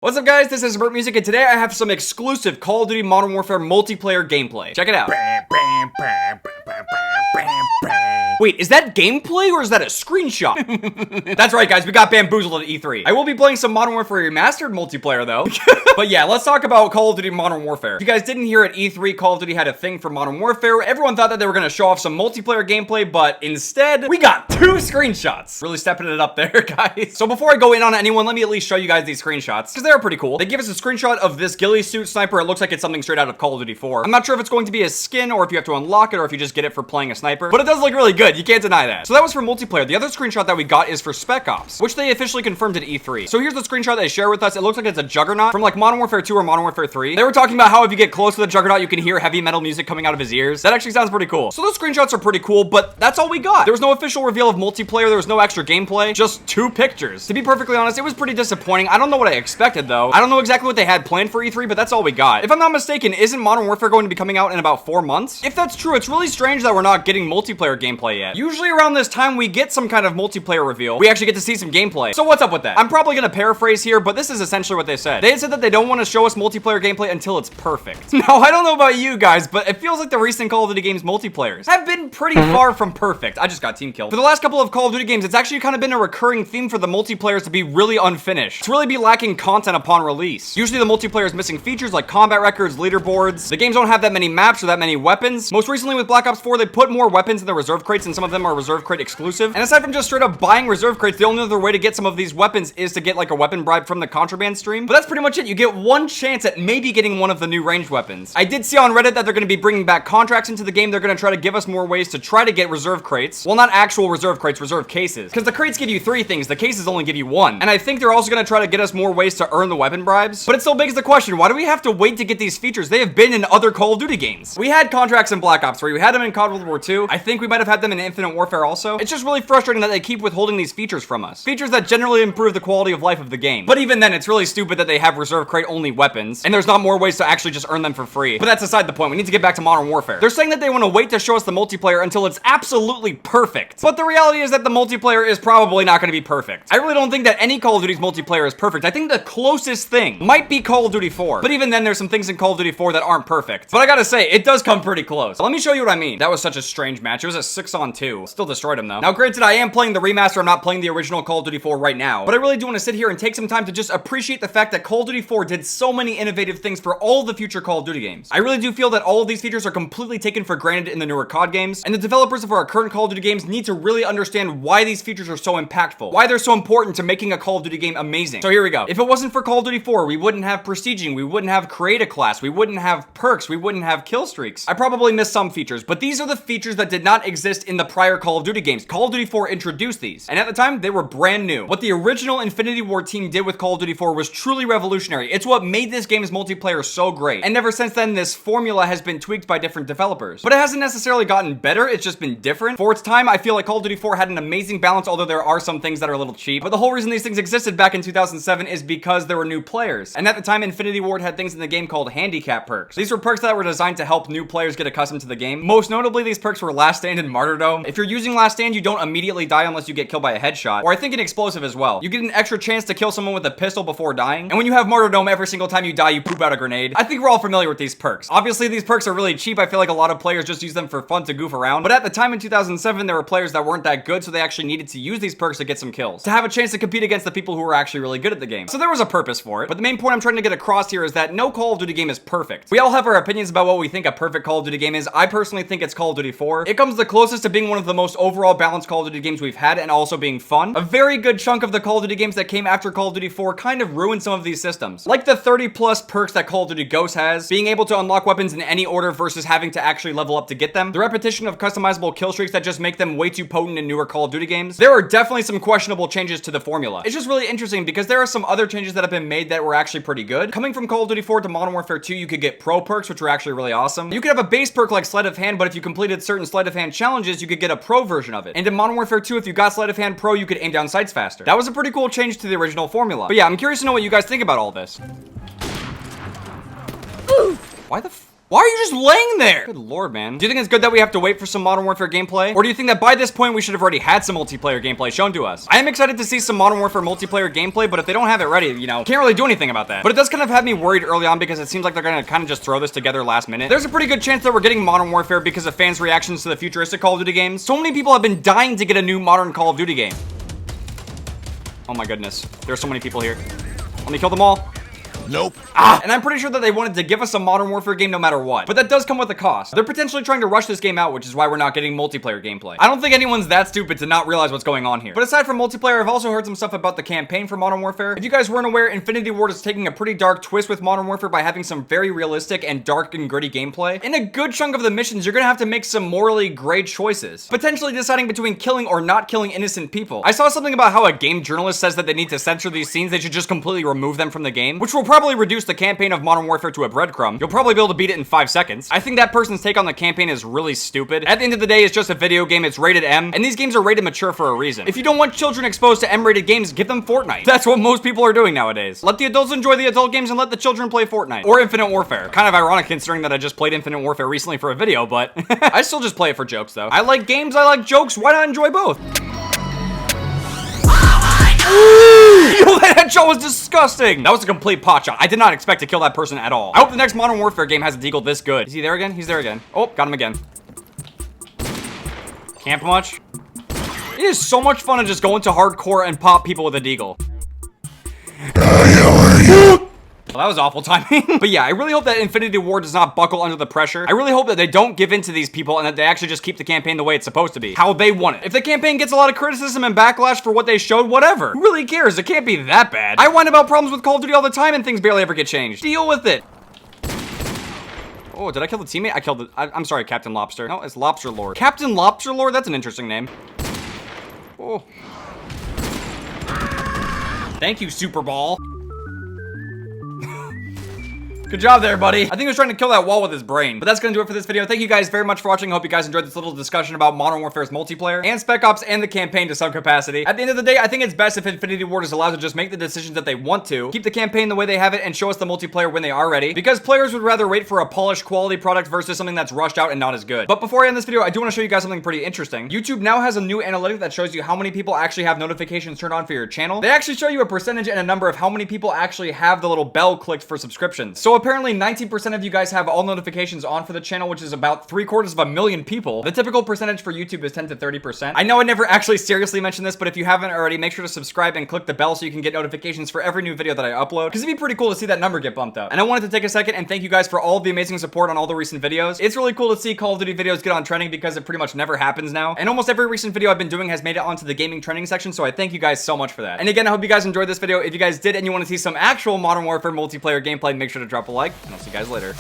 What's up guys, this is Burt Music and today I have some exclusive Call of Duty Modern Warfare multiplayer gameplay. Check it out. Wait, is that gameplay or is that a screenshot? That's right guys, we got bamboozled at E3. I will be playing some Modern Warfare Remastered multiplayer though. But yeah, let's talk about Call of Duty Modern Warfare. If you guys didn't hear at E3, Call of Duty had a thing for Modern Warfare. Everyone thought that they were gonna show off some multiplayer gameplay, but instead, we got 2 screenshots. Really stepping it up there, guys. So before I go in on anyone, let me at least show you guys these screenshots, because they're pretty cool. They give us a screenshot of this Ghillie suit sniper. It looks like it's something straight out of Call of Duty 4. I'm not sure if it's going to be a skin or if you have to unlock it or if you just get it for playing a sniper, but it does look really good. You can't deny that. So that was for multiplayer. The other screenshot that we got is for Spec Ops, which they officially confirmed at E3. So here's the screenshot they share with us. It looks like it's a Juggernaut from like Modern Warfare 2 or Modern Warfare 3. They were talking about how if you get close to the Juggernaut, you can hear heavy metal music coming out of his ears. That actually sounds pretty cool. So those screenshots are pretty cool, but that's all we got. There was no official reveal of multiplayer. There was no extra gameplay, just 2 pictures. To be perfectly honest, it was pretty disappointing. I don't know what I expected though. I don't know exactly what they had planned for E3, but that's all we got. If I'm not mistaken, isn't Modern Warfare going to be coming out in about 4 months? If that's true, it's really strange that we're not getting multiplayer gameplay yet. Usually around this time, we get some kind of multiplayer reveal. We actually get to see some gameplay. So what's up with that? I'm probably gonna paraphrase here, but this is essentially what they said. They said that they don't want to show us multiplayer gameplay until it's perfect. Now, I don't know about you guys, but it feels like the recent Call of Duty games multiplayers have been pretty far from perfect. I just got team killed. For the last couple of Call of Duty games, it's actually kind of been a recurring theme for the multiplayers to be really unfinished, to really be lacking content upon release. Usually the multiplayer is missing features like combat records, leaderboards. The games don't have that many maps or that many weapons. Most recently with Black Ops 4, they put more weapons in the reserve crates, and some of them are reserve crate exclusive. And aside from just straight up buying reserve crates, the only other way to get some of these weapons is to get like a weapon bribe from the contraband stream. But that's pretty much it. You get one chance at maybe getting one of the new ranged weapons. I did see on Reddit that they're going to be bringing back contracts into the game. They're going to try to give us more ways to try to get reserve crates. Well, not actual reserve crates, reserve cases. Because the crates give you 3 things. The cases only give you 1. And I think they're also going to try to get us more ways to earn the weapon bribes. But it still begs the question, why do we have to wait to get these features? They have been in other Call of Duty games. We had contracts in Black Ops 3. We had them in COD World War II. I think we might have had them in Infinite Warfare also. It's just really frustrating that they keep withholding these features from us. Features that generally improve the quality of life of the game. But even then, it's really stupid that they have reserve crate only weapons, and there's not more ways to actually just earn them for free. But that's aside the point. We need to get back to Modern Warfare. They're saying that they want to wait to show us the multiplayer until it's absolutely perfect. But the reality is that the multiplayer is probably not going to be perfect. I really don't think that any Call of Duty's multiplayer is perfect. I think the closest thing might be Call of Duty 4. But even then, there's some things in Call of Duty 4 that aren't perfect. But I gotta say, it does come pretty close. Let me show you what I mean. That was such a strange match. It was a 6-on-2. Still destroyed him though. Now granted, I am playing the remaster. I'm not playing the original Call of Duty 4 right now. But I really do want to sit here and take some time to just appreciate the fact that Call of Duty 4 did so many innovative things for all the future Call of Duty games. I really do feel that all of these features are completely taken for granted in the newer COD games, and the developers of our current Call of Duty games need to really understand why these features are so impactful, why they're so important to making a Call of Duty game amazing. So here we go. If it wasn't for Call of Duty 4, we wouldn't have prestiging, we wouldn't have create a class, we wouldn't have perks, we wouldn't have kill streaks. I probably missed some features, but these are the features that did not exist in the prior Call of Duty games. Call of Duty 4 introduced these, and at the time, they were brand new. What the original Infinity Ward team did with Call of Duty 4 was truly revolutionary. It's what made this game's multiplayer so great. And ever since then, this formula has been tweaked by different developers. But it hasn't necessarily gotten better, it's just been different. For its time, I feel like Call of Duty 4 had an amazing balance, although there are some things that are a little cheap. But the whole reason these things existed back in 2007 is because there were new players. And at the time, Infinity Ward had things in the game called Handicap Perks. These were perks that were designed to help new players get accustomed to the game. Most notably, these perks were Last Stand and Martyrdom. If you're using Last Stand, you don't immediately die unless you get killed by a headshot, or I think an explosive as well. You get an extra chance to kill someone with a pistol before dying. And when you have Martyrdom, every single time you die, you poop out a grenade. I think we're all familiar with these perks. Obviously, these perks are really cheap. I feel like a lot of players just use them for fun to goof around. But at the time in 2007, there were players that weren't that good, so they actually needed to use these perks to get some kills, to have a chance to compete against the people who were actually really good at the game. So there was a purpose for it. But the main point I'm trying to get across here is that no Call of Duty game is perfect. We all have our opinions about what we think a perfect Call of Duty game is. I personally think it's Call of Duty 4. It comes the closest to being one of the most overall balanced Call of Duty games we've had, and also being fun. A very good chunk of the Call of Duty games that came after Call of Duty 4 kind of ruined some of these systems. Like the 30+ perks that Call of Duty Ghosts has, being able to unlock weapons in any order versus having to actually level up to get them, the repetition of customizable kill streaks that just make them way too potent in newer Call of Duty games. There are definitely some questionable changes to the formula. It's just really interesting because there are some other changes that have been made that were actually pretty good. Coming from Call of Duty 4 to Modern Warfare 2, you could get pro perks, which were actually really awesome. You could have a base perk like Sleight of Hand, but if you completed certain Sleight of Hand challenges, you could get a pro version of it. And in Modern Warfare 2, if you got Sleight of Hand Pro, you could aim down sights faster. That was a pretty cool change to the original formula. But yeah, I'm curious to know what you guys think about all this. Why the Why are you just laying there? Good lord, man. Do you think it's good that we have to wait for some Modern Warfare gameplay? Or do you think that by this point we should have already had some multiplayer gameplay shown to us? I am excited to see some Modern Warfare multiplayer gameplay, but if they don't have it ready, you know, can't really do anything about that. But it does kind of have me worried early on because it seems like they're gonna kind of just throw this together last minute. There's a pretty good chance that we're getting Modern Warfare because of fans' reactions to the futuristic Call of Duty games. So many people have been dying to get a new modern Call of Duty game. Oh my goodness. There's so many people here. Let me kill them all. Nope. And I'm pretty sure that they wanted to give us a Modern Warfare game no matter what. But that does come with a cost. They're potentially trying to rush this game out, which is why we're not getting multiplayer gameplay. I don't think anyone's that stupid to not realize what's going on here. But aside from multiplayer, I've also heard some stuff about the campaign for Modern Warfare. If you guys weren't aware, Infinity Ward is taking a pretty dark twist with Modern Warfare by having some very realistic and dark and gritty gameplay. In a good chunk of the missions, you're gonna have to make some morally gray choices, potentially deciding between killing or not killing innocent people. I saw something about how a game journalist says that they need to censor these scenes. They should just completely remove them from the game, which will probably reduce the campaign of Modern Warfare to a breadcrumb. You'll probably be able to beat it in 5 seconds. I think that person's take on the campaign is really stupid. At the end of the day, it's just a video game. It's rated M, and these games are rated mature for a reason. If you don't want children exposed to M-rated games, give them Fortnite. That's what most people are doing nowadays. Let the adults enjoy the adult games and let the children play Fortnite. Or Infinite Warfare. Kind of ironic considering that I just played Infinite Warfare recently for a video, but I still just play it for jokes though. I like games, I like jokes, why not enjoy both? Yo, that headshot was disgusting. That was a complete pot shot. I did not expect to kill that person at all. I hope the next Modern Warfare game has a deagle this good. Is he there again? He's there again. Oh, got him again. Camp much? It is so much fun to just go into hardcore and pop people with a deagle. Well, that was awful timing. But yeah, I really hope that Infinity Ward does not buckle under the pressure. I really hope that they don't give in to these people and that they actually just keep the campaign the way it's supposed to be. How they want it. If the campaign gets a lot of criticism and backlash for what they showed, whatever. Who really cares? It can't be that bad. I whine about problems with Call of Duty all the time and things barely ever get changed. Deal with it. Oh, did I kill the teammate? I killed the... I'm sorry, Captain Lobster. No, it's Lobster Lord. Captain Lobster Lord? That's an interesting name. Oh. Thank you, Super Ball. Good job there, buddy. I think he was trying to kill that wall with his brain. But that's gonna do it for this video. Thank you guys very much for watching. I hope you guys enjoyed this little discussion about Modern Warfare's multiplayer and Spec Ops and the campaign to some capacity. At the end of the day, I think it's best if Infinity Ward is allowed to just make the decisions that they want to, keep the campaign the way they have it, and show us the multiplayer when they are ready, because players would rather wait for a polished quality product versus something that's rushed out and not as good. But before I end this video, I do want to show you guys something pretty interesting. YouTube now has a new analytic that shows you how many people actually have notifications turned on for your channel. They actually show you a percentage and a number of how many people actually have the little bell clicked for subscriptions. So apparently 19% of you guys have all notifications on for the channel, which is about 750,000 people. The typical percentage for YouTube is 10 to 30%. I know I never actually seriously mentioned this, but if you haven't already, make sure to subscribe and click the bell so you can get notifications for every new video that I upload, because it'd be pretty cool to see that number get bumped up. And I wanted to take a second and thank you guys for all the amazing support on all the recent videos. It's really cool to see Call of Duty videos get on trending because it pretty much never happens now. And almost every recent video I've been doing has made it onto the gaming trending section, so I thank you guys so much for that. And again, I hope you guys enjoyed this video. If you guys did and you want to see some actual Modern Warfare multiplayer gameplay, make sure to drop a like, and I'll see you guys later.